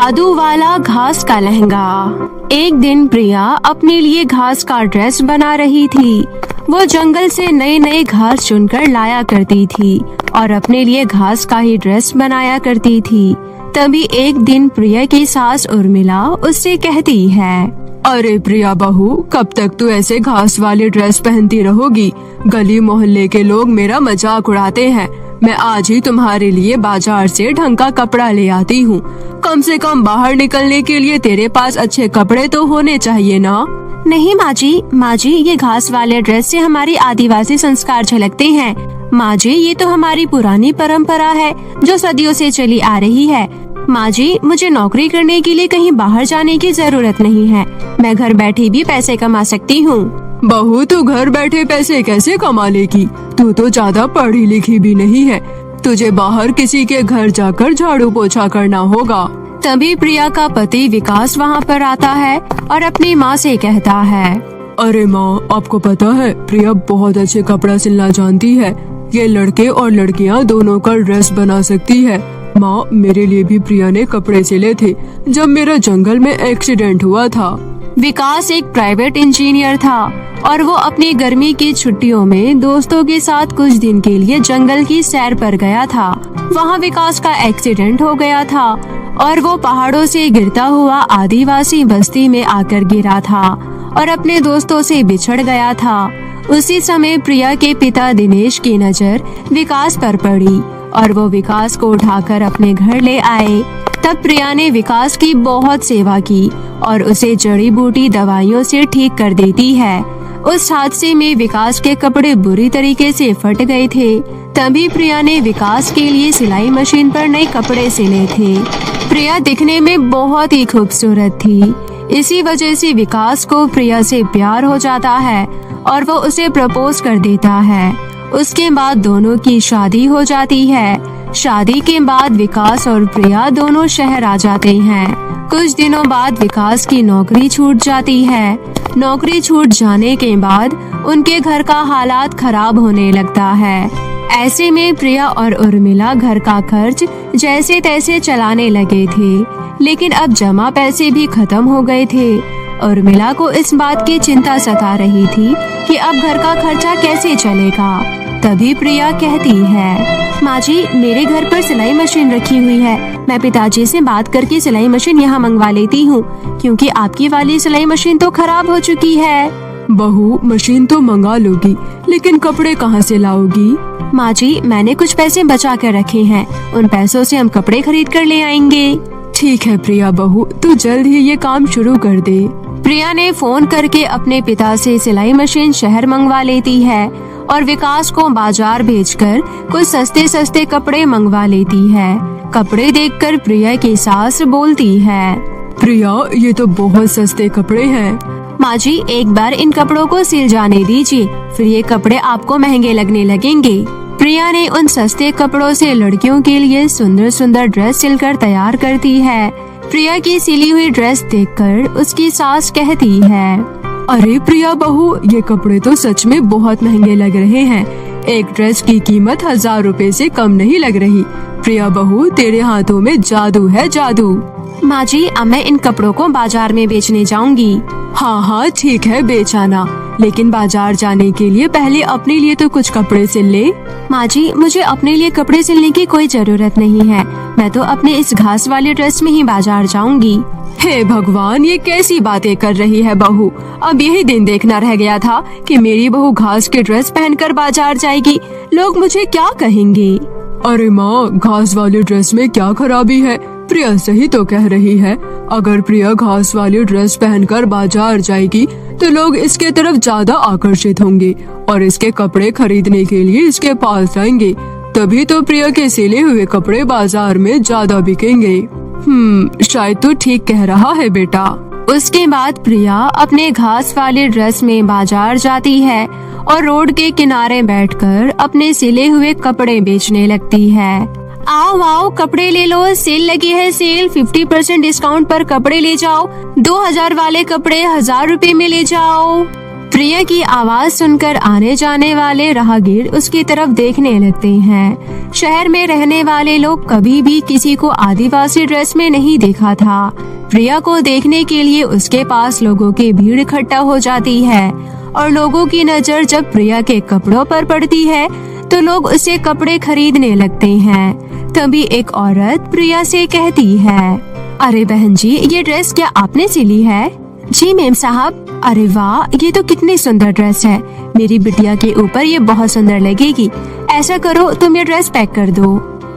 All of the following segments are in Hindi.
जादू वाला घास का लहंगा। एक दिन प्रिया अपने लिए घास का ड्रेस बना रही थी। वो जंगल से नए नए घास चुनकर लाया करती थी और अपने लिए घास का ही ड्रेस बनाया करती थी। तभी एक दिन प्रिया की सास उर्मिला उससे कहती है, अरे प्रिया बहू, कब तक तू ऐसे घास वाले ड्रेस पहनती रहोगी? गली मोहल्ले के लोग मेरा मजाक उड़ाते हैं। मैं आज ही तुम्हारे लिए बाजार से ढंग का कपड़ा ले आती हूँ। कम से कम बाहर निकलने के लिए तेरे पास अच्छे कपड़े तो होने चाहिए ना? नहीं माँ जी ये घास वाले ड्रेस से हमारी आदिवासी संस्कार झलकते हैं। माँ जी ये तो हमारी पुरानी परंपरा है जो सदियों से चली आ रही है। माँ जी मुझे नौकरी करने के लिए कहीं बाहर जाने की जरूरत नहीं है। मैं घर बैठे भी पैसे कमा सकती हूँ। बहू, तू घर बैठे पैसे कैसे कमा लेगी? तू तो ज्यादा पढ़ी लिखी भी नहीं है। तुझे बाहर किसी के घर जाकर झाड़ू पोछा करना होगा। तभी प्रिया का पति विकास वहाँ पर आता है और अपनी माँ से कहता है, अरे माँ, आपको पता है प्रिया बहुत अच्छे कपड़ा सिलना जानती है। ये लड़के और लड़कियाँ दोनों का ड्रेस बना सकती है। माँ, मेरे लिए भी प्रिया ने कपड़े सिले थे जब मेरा जंगल में एक्सीडेंट हुआ था। विकास एक प्राइवेट इंजीनियर था और वो अपनी गर्मी की छुट्टियों में दोस्तों के साथ कुछ दिन के लिए जंगल की सैर पर गया था। वहाँ विकास का एक्सीडेंट हो गया था और वो पहाड़ों से गिरता हुआ आदिवासी बस्ती में आकर गिरा था और अपने दोस्तों से बिछड़ गया था। उसी समय प्रिया के पिता दिनेश की नजर विकास पर पड़ी और वो विकास को उठाकर अपने घर ले आए। तब प्रिया ने विकास की बहुत सेवा की और उसे जड़ी बूटी दवाइयों से ठीक कर देती है। उस हादसे में विकास के कपड़े बुरी तरीके से फट गए थे। तभी प्रिया ने विकास के लिए सिलाई मशीन पर नए कपड़े सिले थे। प्रिया दिखने में बहुत ही खूबसूरत थी। इसी वजह से विकास को प्रिया से प्यार हो जाता है और वो उसे प्रपोज कर देता है। उसके बाद दोनों की शादी हो जाती है। शादी के बाद विकास और प्रिया दोनों शहर आ जाते हैं। कुछ दिनों बाद विकास की नौकरी छूट जाती है। नौकरी छूट जाने के बाद उनके घर का हालात खराब होने लगता है। ऐसे में प्रिया और उर्मिला घर का खर्च जैसे तैसे चलाने लगे थे, लेकिन अब जमा पैसे भी खत्म हो गए थे। उर्मिला को इस बात की चिंता सता रही थी कि अब घर का खर्चा कैसे चलेगा। तभी प्रिया कहती है, माँ जी मेरे घर पर सिलाई मशीन रखी हुई है। मैं पिताजी से बात करके सिलाई मशीन यहाँ मंगवा लेती हूँ, क्योंकि आपकी वाली सिलाई मशीन तो खराब हो चुकी है। बहू, मशीन तो मंगा लोगी, लेकिन कपड़े कहाँ से लाओगी? माँ जी मैंने कुछ पैसे बचा कर रखे हैं, उन पैसों से हम कपड़े खरीद कर ले आएंगे। ठीक है प्रिया बहू, तू जल्द ही ये काम शुरू कर दे। प्रिया ने फोन करके अपने पिता से सिलाई मशीन शहर मंगवा लेती है और विकास को बाजार भेजकर कुछ सस्ते सस्ते कपड़े मंगवा लेती है। कपड़े देखकर प्रिया की सास बोलती है, प्रिया ये तो बहुत सस्ते कपड़े हैं। माँ जी एक बार इन कपड़ों को सिल जाने दीजिए, फिर ये कपड़े आपको महंगे लगने लगेंगे। प्रिया ने उन सस्ते कपड़ों से लड़कियों के लिए सुंदर सुंदर ड्रेस सिलकर तैयार करती है। प्रिया की सिली हुई ड्रेस देखकर उसकी सास कहती है, अरे प्रिया बहू, ये कपड़े तो सच में बहुत महंगे लग रहे हैं। एक ड्रेस की कीमत 1000 रुपए से कम नहीं लग रही। प्रिया बहू, तेरे हाथों में जादू है, जादू। माँ जी अब मैं इन कपड़ों को बाजार में बेचने जाऊंगी। हाँ हाँ ठीक है, बेच आना, लेकिन बाजार जाने के लिए पहले अपने लिए तो कुछ कपड़े सिल ले। माँ जी मुझे अपने लिए कपड़े सिलने की कोई जरूरत नहीं है। मैं तो अपने इस घास वाले ड्रेस में ही बाजार जाऊंगी। हे भगवान, ये कैसी बातें कर रही है बहू। अब यही दिन देखना रह गया था कि मेरी बहू घास के ड्रेस पहनकर बाजार जाएगी। लोग मुझे क्या कहेंगे? अरे माँ, घास वाले ड्रेस में क्या खराबी है? प्रिया सही तो कह रही है। अगर प्रिया घास वाली ड्रेस पहनकर बाजार जाएगी तो लोग इसके तरफ ज्यादा आकर्षित होंगे और इसके कपड़े खरीदने के लिए इसके पास आएंगे। तभी तो प्रिया के सिले हुए कपड़े बाजार में ज्यादा बिकेंगे। शायद तो ठीक कह रहा है बेटा। उसके बाद प्रिया अपने घास वाले ड्रेस में बाजार जाती है और रोड के किनारे बैठकर अपने सिले हुए कपड़े बेचने लगती है। आओ आओ कपड़े ले लो, सेल लगी है, सेल 50% डिस्काउंट पर कपड़े ले जाओ। 2000 वाले कपड़े 1000 रुपए में ले जाओ। प्रिया की आवाज सुनकर आने जाने वाले राहगीर उसकी तरफ देखने लगते हैं। शहर में रहने वाले लोग कभी भी किसी को आदिवासी ड्रेस में नहीं देखा था। प्रिया को देखने के लिए उसके पास लोगों की भीड़ इकट्ठा हो जाती है और लोगों की नजर जब प्रिया के कपड़ों पर पड़ती है तो लोग उसे कपड़े खरीदने लगते हैं। तभी एक औरत प्रिया से कहती है, अरे बहन जी, ये ड्रेस क्या आपने सिली है? जी मेम साहब। अरे वाह, ये तो कितनी सुंदर ड्रेस है। मेरी बिटिया के ऊपर ये बहुत सुंदर लगेगी। ऐसा करो, तुम ये ड्रेस पैक कर दो।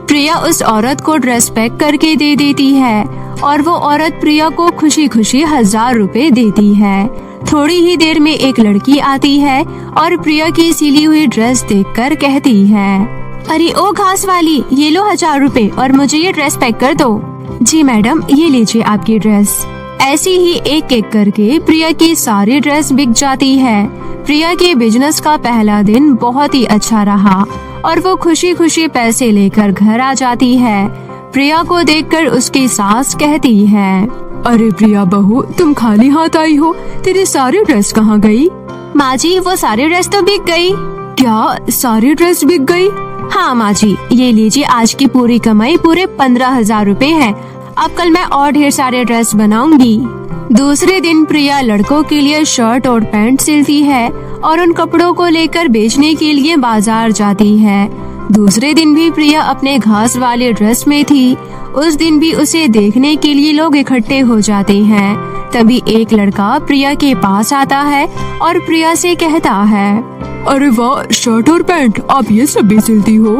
प्रिया उस औरत को ड्रेस पैक करके दे देती है और वो औरत प्रिया को खुशी खुशी 1000 रुपए देती है। थोड़ी ही देर में एक लड़की आती है और प्रिया की सिली हुई ड्रेस देखकर कहती है, अरे ओ घास वाली, ये लो 1000 रुपए और मुझे ये ड्रेस पैक कर दो। जी मैडम, ये लीजिए आपकी ड्रेस। ऐसी ही एक एक करके प्रिया की सारी ड्रेस बिक जाती है। प्रिया के बिजनेस का पहला दिन बहुत ही अच्छा रहा और वो खुशी खुशी पैसे लेकर घर आ जाती है। प्रिया को देखकर उसकी सास कहती है, अरे प्रिया बहू, तुम खाली हाथ आई हो, तेरी सारी ड्रेस कहाँ गई? माँ जी, वो सारी ड्रेस तो बिक गई। क्या सारी ड्रेस बिक गई? हाँ माँ जी, ये लीजिए, आज की पूरी कमाई पूरे 15,000 रुपए है। अब कल मैं और ढेर सारे ड्रेस बनाऊंगी। दूसरे दिन प्रिया लड़कों के लिए शर्ट और पैंट सिलती है और उन कपड़ों को लेकर बेचने के लिए बाजार जाती है। दूसरे दिन भी प्रिया अपने घास वाले ड्रेस में थी। उस दिन भी उसे देखने के लिए लोग इकट्ठे हो जाते हैं। तभी एक लड़का प्रिया के पास आता है और प्रिया से कहता है, अरे वाह, शर्ट और पैंट आप ये सब भी सिलती हो?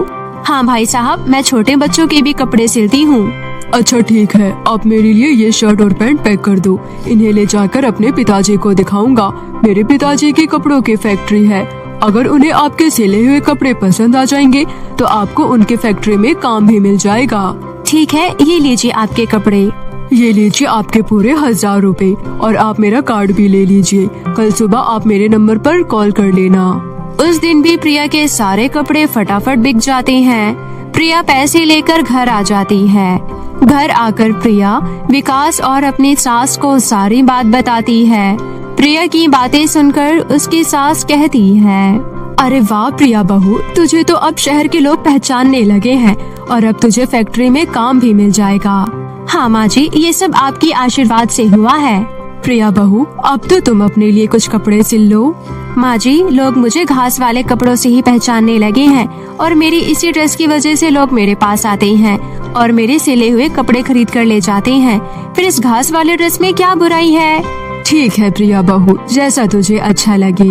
हाँ भाई साहब, मैं छोटे बच्चों के भी कपड़े सिलती हूँ। अच्छा ठीक है, आप मेरे लिए ये शर्ट और पैंट पैक कर दो। इन्हें ले जाकर अपने पिताजी को दिखाऊंगा। मेरे पिताजी की कपड़ों की फैक्ट्री है। अगर उन्हें आपके सिले हुए कपड़े पसंद आ जाएंगे तो आपको उनके फैक्ट्री में काम भी मिल जाएगा। ठीक है, ये लीजिए आपके कपड़े। ये लीजिए आपके पूरे 1000 रुपए और आप मेरा कार्ड भी ले लीजिए। कल सुबह आप मेरे नंबर पर कॉल कर लेना। उस दिन भी प्रिया के सारे कपड़े फटाफट बिक जाते हैं। प्रिया पैसे लेकर घर आ जाती है। घर आकर प्रिया विकास और अपनी सास को सारी बात बताती है। प्रिया की बातें सुनकर उसकी सास कहती है, अरे वाह प्रिया बहू, तुझे तो अब शहर के लोग पहचानने लगे हैं और अब तुझे फैक्ट्री में काम भी मिल जाएगा। हाँ माँ जी, ये सब आपकी आशीर्वाद से हुआ है। प्रिया बहू, अब तो तुम अपने लिए कुछ कपड़े सिल लो। माँ जी, लोग मुझे घास वाले कपड़ों से ही पहचानने लगे हैं और मेरी इसी ड्रेस की वजह से लोग मेरे पास आते हैं और मेरे सिले हुए कपड़े खरीद कर ले जाते हैं। फिर इस घास वाले ड्रेस में क्या बुराई है? ठीक है प्रिया बहू, जैसा तुझे अच्छा लगे।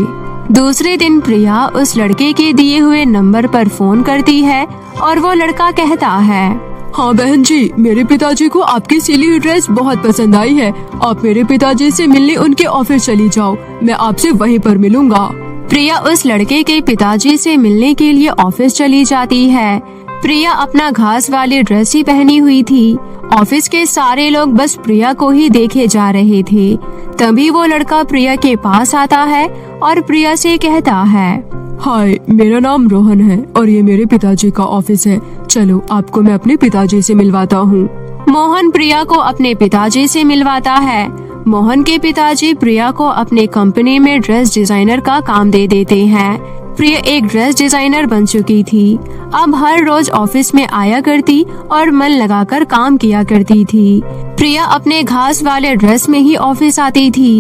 दूसरे दिन प्रिया उस लड़के के दिए हुए नंबर पर फोन करती है और वो लड़का कहता है, हाँ बहन जी, मेरे पिताजी को आपकी सिली हुई ड्रेस बहुत पसंद आई है। आप मेरे पिताजी से मिलने उनके ऑफिस चली जाओ, मैं आपसे वहीं पर मिलूंगा। प्रिया उस लड़के के पिताजी से मिलने के लिए ऑफिस चली जाती है। प्रिया अपना घास वाली ड्रेस ही पहनी हुई थी। ऑफिस के सारे लोग बस प्रिया को ही देखे जा रहे थे। तभी वो लड़का प्रिया के पास आता है और प्रिया से कहता है, हाय, मेरा नाम रोहन है और ये मेरे पिताजी का ऑफिस है। चलो आपको मैं अपने पिताजी से मिलवाता हूँ। मोहन प्रिया को अपने पिताजी से मिलवाता है। मोहन के पिताजी प्रिया को अपने कंपनी में ड्रेस डिजाइनर का काम दे देते हैं। प्रिया एक ड्रेस डिजाइनर बन चुकी थी। अब हर रोज ऑफिस में आया करती और मन लगाकर काम किया करती थी। प्रिया अपने घास वाले ड्रेस में ही ऑफिस आती थी।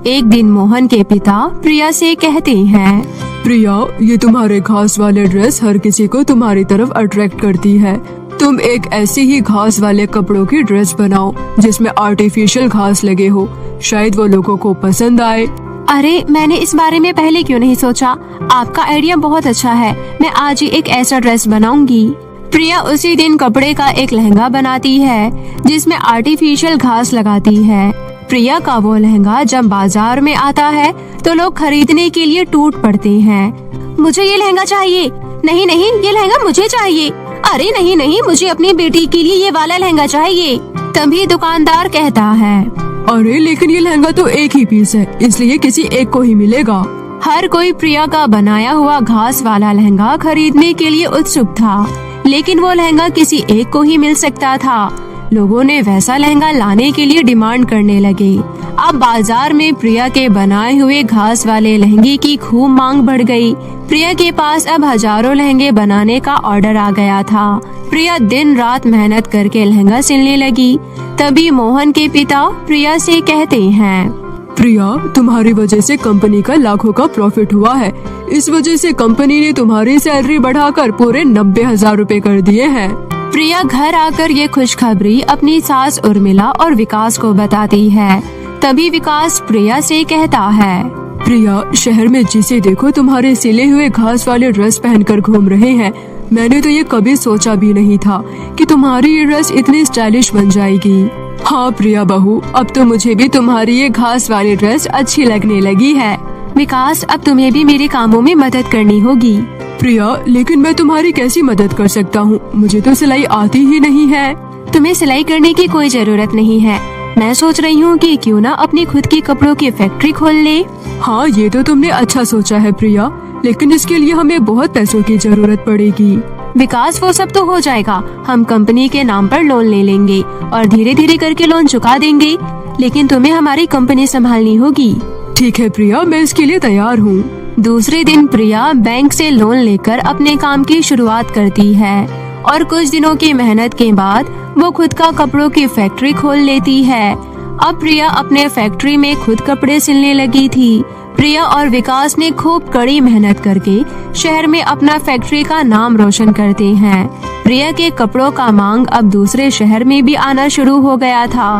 एक दिन मोहन के पिता प्रिया से कहते हैं, प्रिया, ये तुम्हारे घास वाले ड्रेस हर किसी को तुम्हारी तरफ अट्रैक्ट करती है। तुम एक ऐसी ही घास वाले कपड़ों की ड्रेस बनाओ जिसमें आर्टिफिशियल घास लगे हो, शायद वो लोगों को पसंद आए। अरे, मैंने इस बारे में पहले क्यों नहीं सोचा? आपका आइडिया बहुत अच्छा है। मैं आज ही एक ऐसा ड्रेस बनाऊंगी। प्रिया उसी दिन कपड़े का एक लहंगा बनाती है जिसमें आर्टिफिशियल घास लगाती है। प्रिया का वो लहंगा जब बाजार में आता है तो लोग खरीदने के लिए टूट पड़ते हैं। मुझे ये लहंगा चाहिए। नहीं नहीं, ये लहंगा मुझे चाहिए। अरे नहीं नहीं, मुझे अपनी बेटी के लिए ये वाला लहंगा चाहिए। तभी दुकानदार कहता है, अरे लेकिन ये लहंगा तो एक ही पीस है, इसलिए किसी एक को ही मिलेगा। हर कोई प्रिया का बनाया हुआ घास वाला लहंगा खरीदने के लिए उत्सुक था, लेकिन वो लहंगा किसी एक को ही मिल सकता था। लोगों ने वैसा लहंगा लाने के लिए डिमांड करने लगे। अब बाजार में प्रिया के बनाए हुए घास वाले लहंगे की खूब मांग बढ़ गई। प्रिया के पास अब हजारों लहंगे बनाने का ऑर्डर आ गया था। प्रिया दिन रात मेहनत करके लहंगा सिलने लगी। तभी मोहन के पिता प्रिया से कहते हैं, प्रिया, तुम्हारी वजह से कंपनी का लाखों का प्रॉफिट हुआ है। इस वजह से कंपनी ने तुम्हारी सैलरी बढ़ाकर पूरे 90,000 रुपए कर दिए हैं। प्रिया घर आकर ये खुशखबरी अपनी सास उर्मिला और विकास को बताती है। तभी विकास प्रिया से कहता है, प्रिया, शहर में जिसे देखो तुम्हारे सिले हुए घास वाले ड्रेस पहनकर घूम रहे हैं। मैंने तो ये कभी सोचा भी नहीं था कि तुम्हारी ये ड्रेस इतनी स्टाइलिश बन जाएगी। हाँ प्रिया बहू, अब तो मुझे भी तुम्हारी ये घास वाली ड्रेस अच्छी लगने लगी है। विकास, अब तुम्हें भी मेरे कामों में मदद करनी होगी। प्रिया, लेकिन मैं तुम्हारी कैसी मदद कर सकता हूँ? मुझे तो सिलाई आती ही नहीं है। तुम्हें सिलाई करने की कोई जरूरत नहीं है। मैं सोच रही हूँ कि क्यों ना अपनी खुद की कपड़ों की फैक्ट्री खोल ले। हाँ, ये तो तुमने अच्छा सोचा है प्रिया, लेकिन इसके लिए हमें बहुत पैसों की जरूरत पड़ेगी। विकास, वो सब तो हो जाएगा। हम कंपनी के नाम पर लोन ले लेंगे और धीरे धीरे करके लोन चुका देंगे, लेकिन तुम्हें हमारी कंपनी संभालनी होगी। ठीक है प्रिया, मैं इसके लिए तैयार हूँ। दूसरे दिन प्रिया बैंक से लोन लेकर अपने काम की शुरुआत करती है और कुछ दिनों की मेहनत के बाद वो खुद का कपड़ों की फैक्ट्री खोल लेती है। अब प्रिया अपने फैक्ट्री में खुद कपड़े सिलने लगी थी। प्रिया और विकास ने खूब कड़ी मेहनत करके शहर में अपना फैक्ट्री का नाम रोशन करते हैं। प्रिया के कपड़ों का मांग अब दूसरे शहर में भी आना शुरू हो गया था।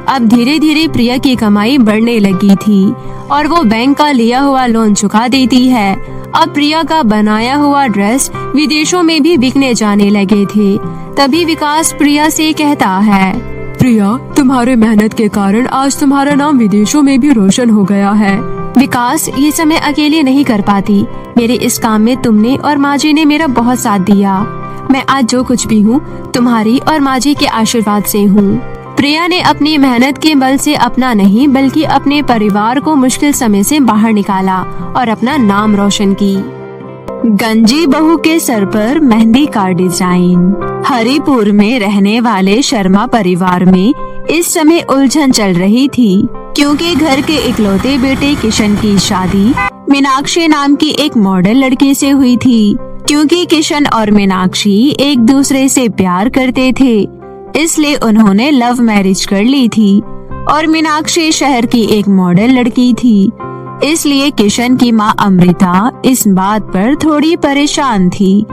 अब धीरे धीरे प्रिया की कमाई बढ़ने लगी थी और वो बैंक का लिया हुआ लोन चुका देती है। अब प्रिया का बनाया हुआ ड्रेस विदेशों में भी बिकने जाने लगे थे। तभी विकास प्रिया से कहता है, प्रिया, तुम्हारे मेहनत के कारण आज तुम्हारा नाम विदेशों में भी रोशन हो गया है। विकास, ये सब मैं अकेले नहीं कर पाती। मेरे इस काम में तुमने और माँ जी ने मेरा बहुत साथ दिया। मैं आज जो कुछ भी हूँ तुम्हारी और माँ जी के आशीर्वाद से हूँ। प्रिया ने अपनी मेहनत के बल से अपना नहीं बल्कि अपने परिवार को मुश्किल समय से बाहर निकाला और अपना नाम रोशन की। गंजी बहू के सर पर मेहंदी का डिजाइन। हरिपुर में रहने वाले शर्मा परिवार में इस समय उलझन चल रही थी, क्योंकि घर के इकलौते बेटे किशन की शादी मीनाक्षी नाम की एक मॉडल लड़की से हुई थी। क्योंकि किशन और मीनाक्षी एक दूसरे से प्यार करते थे, इसलिए उन्होंने लव मैरिज कर ली थी और मीनाक्षी शहर की एक मॉडल लड़की थी। इसलिए किशन की माँ अमृता इस बात पर थोड़ी परेशान थी।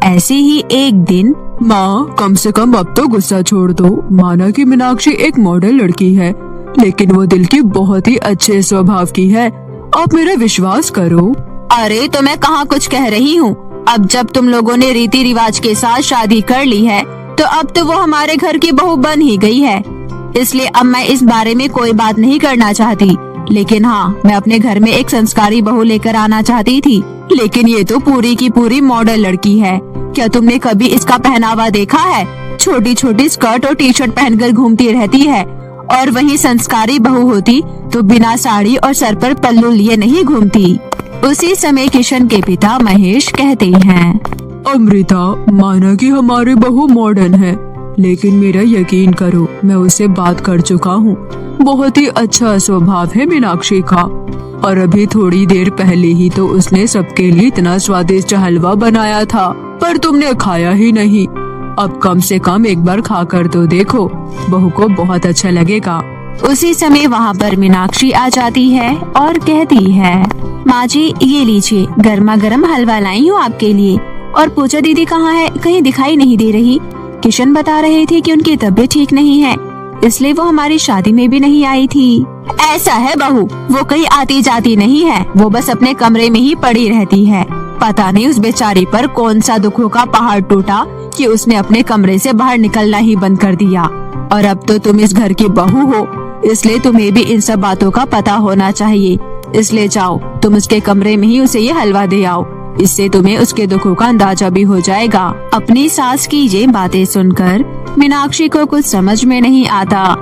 ऐसे ही एक दिन, माँ, कम से कम अब तो गुस्सा छोड़ दो। माना कि मीनाक्षी एक मॉडल लड़की है, लेकिन वो दिल की बहुत ही अच्छे स्वभाव की है। आप मेरा विश्वास करो। अरे, तो मैं कहाँ कुछ कह रही हूँ। अब जब तुम लोगों ने रीति रिवाज के साथ शादी कर ली है, तो अब तो वो हमारे घर की बहू बन ही गई है। इसलिए अब मैं इस बारे में कोई बात नहीं करना चाहती। लेकिन हाँ, मैं अपने घर में एक संस्कारी बहू लेकर आना चाहती थी। लेकिन ये तो पूरी की पूरी मॉडल लड़की है। क्या तुमने कभी इसका पहनावा देखा है? छोटी छोटी स्कर्ट और टी शर्ट पहनकर घूमती रहती है, और वहीं संस्कारी बहू होती तो बिना साड़ी और सर पर पल्लू लिए नहीं घूमती। उसी समय किशन के पिता महेश कहते हैं, अमृता, माना कि हमारी बहू मॉडर्न है, लेकिन मेरा यकीन करो, मैं उससे बात कर चुका हूँ। बहुत ही अच्छा स्वभाव है मीनाक्षी का, और अभी थोड़ी देर पहले ही तो उसने सबके लिए इतना स्वादिष्ट हलवा बनाया था, पर तुमने खाया ही नहीं। अब कम से कम एक बार खा कर तो देखो, बहू को बहुत अच्छा लगेगा। उसी समय वहाँ पर मीनाक्षी आ जाती है और कहती है, माँ जी, ये लीजिए, गर्मा गर्म हलवा लाई हूँ आपके लिए। और पूजा दीदी कहाँ है? कहीं दिखाई नहीं दे रही। किशन बता रहे थे कि उनकी तबीयत ठीक नहीं है, इसलिए वो हमारी शादी में भी नहीं आई थी। ऐसा है बहू, वो कहीं आती जाती नहीं है, वो बस अपने कमरे में ही पड़ी रहती है। पता नहीं उस बेचारी पर कौन सा दुखों का पहाड़ टूटा कि उसने अपने कमरे से बाहर निकलना ही बंद कर दिया। और अब तो तुम इस घर की बहू हो, इसलिए तुम्हें भी इन सब बातों का पता होना चाहिए। इसलिए जाओ, तुम उसके कमरे में ही उसे ये हलवा दे आओ, इससे तुम्हें उसके दुखों का अंदाजा भी हो जाएगा। अपनी सास की ये बातें सुनकर मीनाक्षी को कुछ समझ में नहीं आता,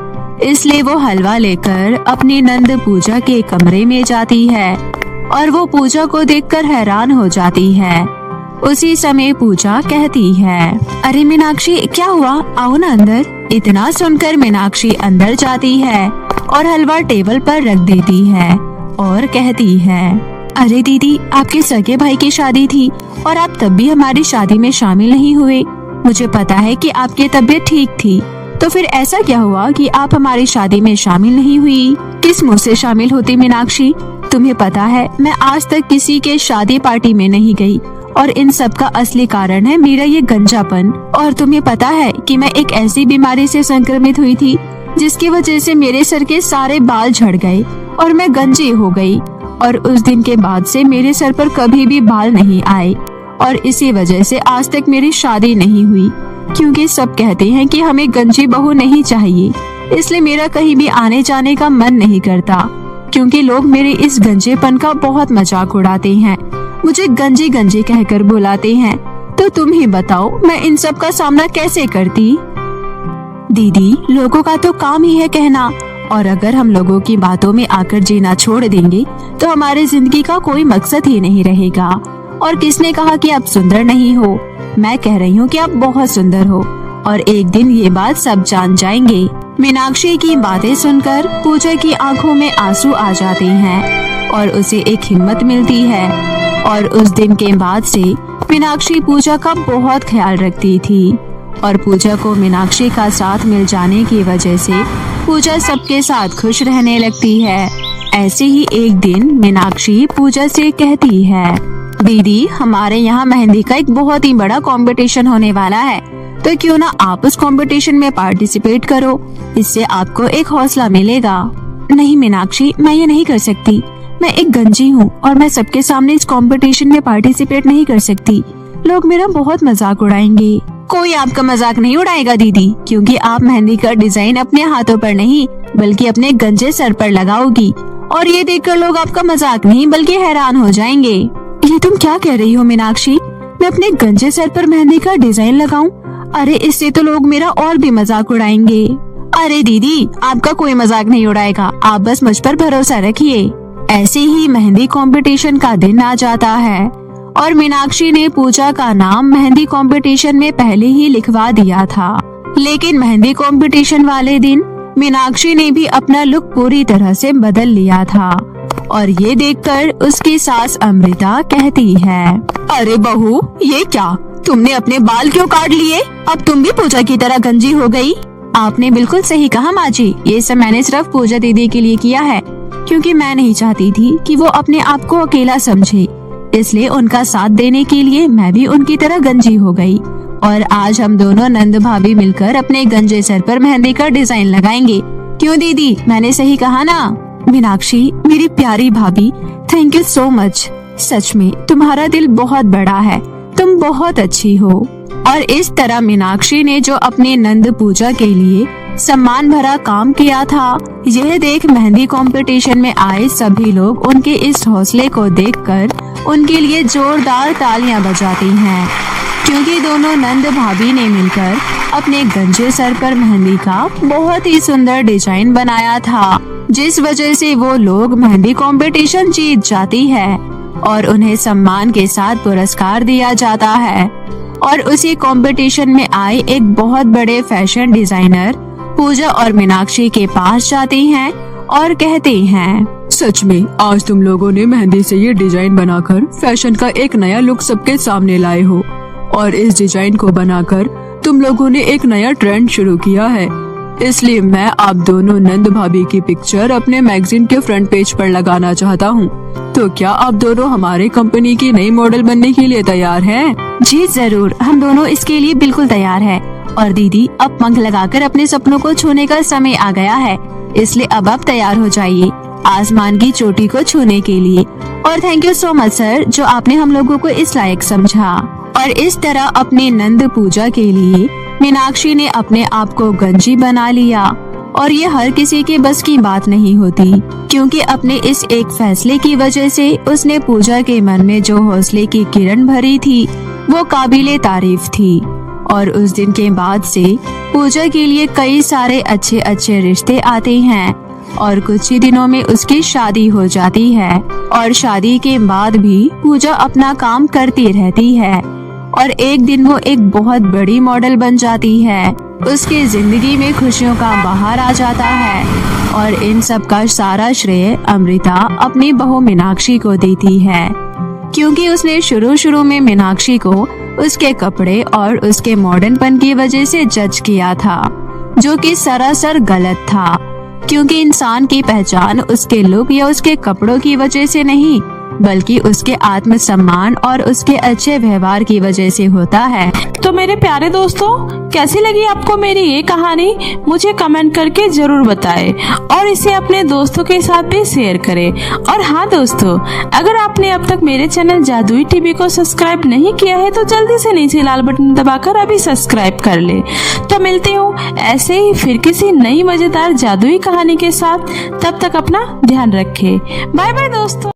इसलिए वो हलवा लेकर अपनी नंद पूजा के कमरे में जाती है और वो पूजा को देखकर हैरान हो जाती है। उसी समय पूजा कहती है, अरे मीनाक्षी क्या हुआ, आओ ना अंदर। इतना सुनकर मीनाक्षी अंदर जाती है और हलवा टेबल पर रख देती है और कहती है, अरे दीदी, आपके सगे भाई की शादी थी और आप तब भी हमारी शादी में शामिल नहीं हुए। मुझे पता है कि आपकी तबीयत ठीक थी, तो फिर ऐसा क्या हुआ कि आप हमारी शादी में शामिल नहीं हुई? किस मुंह से शामिल होती मीनाक्षी? तुम्हें पता है मैं आज तक किसी के शादी पार्टी में नहीं गई और इन सब का असली कारण है मेरा ये गंजापन। और तुम्हें पता है कि मैं एक ऐसी बीमारी से संक्रमित हुई थी जिसकी वजह से मेरे सर के सारे बाल झड़ गए और मैं गंजी हो गई। और उस दिन के बाद से मेरे सर पर कभी भी बाल नहीं आए और इसी वजह से आज तक मेरी शादी नहीं हुई, क्योंकि सब कहते हैं कि हमें गंजी बहू नहीं चाहिए। इसलिए मेरा कहीं भी आने जाने का मन नहीं करता, क्योंकि लोग मेरे इस गंजेपन का बहुत मजाक उड़ाते हैं, मुझे गंजी गंजी कहकर बुलाते हैं। तो तुम ही बताओ मैं इन सब का सामना कैसे करती? दीदी, लोगों का तो काम ही है कहना, और अगर हम लोगों की बातों में आकर जीना छोड़ देंगे तो हमारी जिंदगी का कोई मकसद ही नहीं रहेगा। और किसने कहा कि आप सुंदर नहीं हो? मैं कह रही हूँ कि आप बहुत सुंदर हो और एक दिन ये बात सब जान जाएंगे। मीनाक्षी की बातें सुनकर पूजा की आंखों में आंसू आ जाते हैं और उसे एक हिम्मत मिलती है। और उस दिन के बाद से मीनाक्षी पूजा का बहुत ख्याल रखती थी और पूजा को मीनाक्षी का साथ मिल जाने की वजह से पूजा सबके साथ खुश रहने लगती है। ऐसे ही एक दिन मीनाक्षी पूजा से कहती है, दीदी, हमारे यहाँ मेहंदी का एक बहुत ही बड़ा कंपटीशन होने वाला है, तो क्यों ना आप उस कंपटीशन में पार्टिसिपेट करो, इससे आपको एक हौसला मिलेगा। नहीं मीनाक्षी, मैं ये नहीं कर सकती। मैं एक गंजी हूँ और मैं सबके सामने इस कंपटीशन में पार्टिसिपेट नहीं कर सकती। लोग मेरा बहुत मजाक उड़ाएंगे। कोई आपका मजाक नहीं उड़ाएगा दीदी, क्योंकि आप मेहंदी का डिजाइन अपने हाथों पर नहीं बल्कि अपने गंजे सर पर लगाओगी और ये देखकर लोग आपका मजाक नहीं बल्कि हैरान हो जाएंगे। ये तुम क्या कह रही हो मीनाक्षी? मैं अपने गंजे सर पर मेहंदी का डिजाइन लगाऊं? अरे इससे तो लोग मेरा और भी मजाक उड़ाएंगे। अरे दीदी, आपका कोई मजाक नहीं उड़ाएगा, आप बस मुझ पर भरोसा रखिए। ऐसे ही मेहंदी कंपटीशन का दिन आ जाता है और मीनाक्षी ने पूजा का नाम मेहंदी कंपटीशन में पहले ही लिखवा दिया था। लेकिन मेहंदी कंपटीशन वाले दिन मीनाक्षी ने भी अपना लुक पूरी तरह से बदल लिया था और ये देखकर उसकी सास अमृता कहती है, अरे बहू, ये क्या, तुमने अपने बाल क्यों काट लिए? अब तुम भी पूजा की तरह गंजी हो गई। आपने बिल्कुल सही कहा माँ जी, ये सब मैंने सिर्फ पूजा दीदी के लिए किया है, क्योंकि मैं नहीं चाहती थी कि वो अपने आप को अकेला समझे। इसलिए उनका साथ देने के लिए मैं भी उनकी तरह गंजी हो गई और आज हम दोनों नंद भाभी मिलकर अपने गंजे सर पर मेहंदी का डिजाइन लगाएंगे। क्यों दीदी, मैंने सही कहा ना? मीनाक्षी, मेरी प्यारी भाभी, थैंक यू सो मच। सच में तुम्हारा दिल बहुत बड़ा है, तुम बहुत अच्छी हो। और इस तरह मीनाक्षी ने जो अपने नंद पूजा के लिए सम्मान भरा काम किया था, यह देख मेहंदी कंपटीशन में आए सभी लोग उनके इस हौसले को देखकर उनके लिए जोरदार तालियां बजाती हैं, क्योंकि दोनों नंद भाभी ने मिलकर अपने गंजे सर पर मेहंदी का बहुत ही सुंदर डिजाइन बनाया था, जिस वजह से वो लोग मेहंदी कंपटीशन जीत जाती है और उन्हें सम्मान के साथ पुरस्कार दिया जाता है। और उसी कंपटीशन में आए एक बहुत बड़े फैशन डिजाइनर पूजा और मीनाक्षी के पास जाते हैं और कहते हैं, सच में आज तुम लोगों ने मेहंदी से ये डिजाइन बनाकर फैशन का एक नया लुक सबके सामने लाए हो और इस डिजाइन को बनाकर तुम लोगों ने एक नया ट्रेंड शुरू किया है। इसलिए मैं आप दोनों नंद भाभी की पिक्चर अपने मैगजीन के फ्रंट पेज पर लगाना चाहता हूँ। तो क्या आप दोनों हमारे कंपनी की नई मॉडल बनने के लिए तैयार हैं? जी जरूर, हम दोनों इसके लिए बिल्कुल तैयार हैं। और दीदी, अब पंख लगाकर अपने सपनों को छूने का समय आ गया है, इसलिए अब आप तैयार हो जाइए आसमान की चोटी को छूने के लिए। और thank you so much sir, जो आपने हम लोगों को इस लायक समझा। और इस तरह अपने नंद पूजा के लिए मीनाक्षी ने अपने आप को गंजी बना लिया और ये हर किसी के बस की बात नहीं होती, क्योंकि अपने इस एक फैसले की वजह से उसने पूजा के मन में जो हौसले की किरण भरी थी वो काबिले तारीफ थी। और उस दिन के बाद से पूजा के लिए कई सारे अच्छे अच्छे रिश्ते आते हैं और कुछ ही दिनों में उसकी शादी हो जाती है। और शादी के बाद भी पूजा अपना काम करती रहती है और एक दिन वो एक बहुत बड़ी मॉडल बन जाती है। उसकी जिंदगी में खुशियों का बहार आ जाता है और इन सब का सारा श्रेय अमृता अपनी बहू मीनाक्षी को देती है, क्योंकि उसने शुरू में मीनाक्षी को उसके कपड़े और उसके मॉडर्नपन की वजह से जज किया था, जो कि सरासर गलत था। क्योंकि इंसान की पहचान उसके लुक या उसके कपड़ों की वजह से नहीं, बल्कि उसके आत्मसम्मान और उसके अच्छे व्यवहार की वजह से होता है। तो मेरे प्यारे दोस्तों, कैसी लगी आपको मेरी ये कहानी? मुझे कमेंट करके जरूर बताएं और इसे अपने दोस्तों के साथ भी शेयर करें। और हाँ दोस्तों, अगर आपने अब तक मेरे चैनल जादुई टीवी को सब्सक्राइब नहीं किया है तो जल्दी से नीचे लाल बटन दबाकर अभी सब्सक्राइब कर ले। तो मिलती हूँ ऐसे ही फिर किसी नई मजेदार जादुई कहानी के साथ। तब तक अपना ध्यान रखें। बाय बाय दोस्तों।